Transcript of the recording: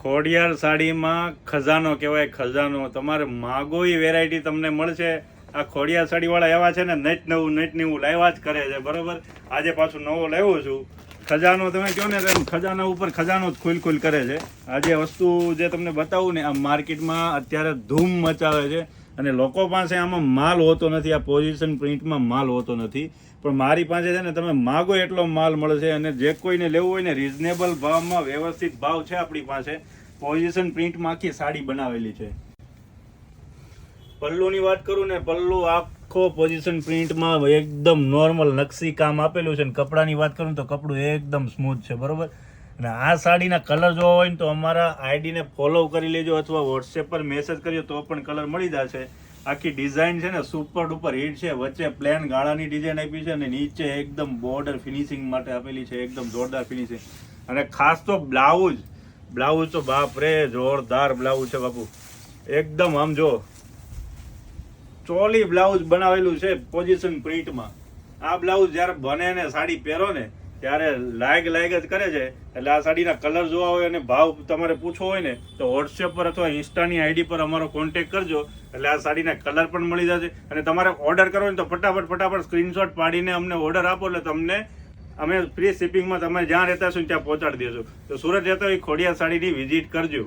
ખોડિયાર સાડીમાં ખજાનો કહેવાય, ખજાનો. તમારે માગો એ વેરાયટી તમને મળશે. આ ખોડિયાર સાડીવાળા એવા છે ને, નેટ નવું લાવ્યા જ કરે છે, બરોબર. આજે પાછું નવો લાવ્યો છું. ખજાનો તમે કહો ને તેમ ખજાના ઉપર ખજાનો જ ખુલ કરે છે. આજે વસ્તુ જે તમને બતાવું ને, આ માર્કેટમાં અત્યારે ધૂમ મચાવે છે અને લોકો પાસે આમાં માલ હોતો નથી. આ પોઝિશન પ્રિન્ટમાં માલ હોતો નથી, પણ મારી પાસે છે ને તમે માગો એટલો માલ મળશે. અને જે કોઈને લેવું હોય ને રિઝનેબલ ભાવમાં, વ્યવસ્થિત ભાવ છે આપણી પાસે. પોઝિશન પ્રિન્ટમાં આખી સાડી બનાવેલી છે. પલ્લુની વાત કરું ને, પલ્લુ આખો પોઝિશન પ્રિન્ટમાં એકદમ નોર્મલ નકશી કામ આપેલું છે. ને કપડાની વાત કરું તો કપડું એકદમ સ્મૂથ છે, બરોબર. અને આ સાડીના કલર જોવા હોય ને તો અમારા આઈડીને ફોલો કરી લેજો અથવા વોટ્સએપ પર મેસેજ કરજો તો પણ કલર મળી જશે. આખી ડિઝાઇન છે ને સુપર ડુપર હિટ છે. વચ્ચે પ્લેન ગાળાની ડિઝાઇન આપી છે અને નીચે એકદમ બોર્ડર ફિનિશિંગ માટે આપેલી છે, એકદમ જોરદાર ફિનિશિંગ. અને ખાસ તો બ્લાઉઝ તો બાપ રે જોરદાર બ્લાઉઝ છે બાપુ. એકદમ આમ જો ચોલી બ્લાઉઝ બનાવેલું છે પોઝિશન પ્રિન્ટમાં. આ બ્લાઉઝ જ્યારે બને ને સાડી પહેરો ને ત્યારે લાગ જ કરે છે. એટલે આ સાડીના કલર જોવા હોય અને ભાવ તમારે પૂછવો હોય ને તો વોટ્સએપ પર અથવા ઇન્સ્ટાની આઈડી પર અમારો કોન્ટેક્ટ કરજો. એટલે આ સાડીના કલર પણ મળી જશે. અને તમારે ઓર્ડર કરવો હોય તો ફટાફટ સ્ક્રીનશોટ પાડીને અમને ઓર્ડર આપો એટલે તમને અમે ફ્રી શિપિંગમાં તમે જ્યાં રહેતા છો ત્યાં પહોંચાડી દેજો. તો સુરત રહેતા હોય ખોડિયાર સાડીની વિઝિટ કરજો.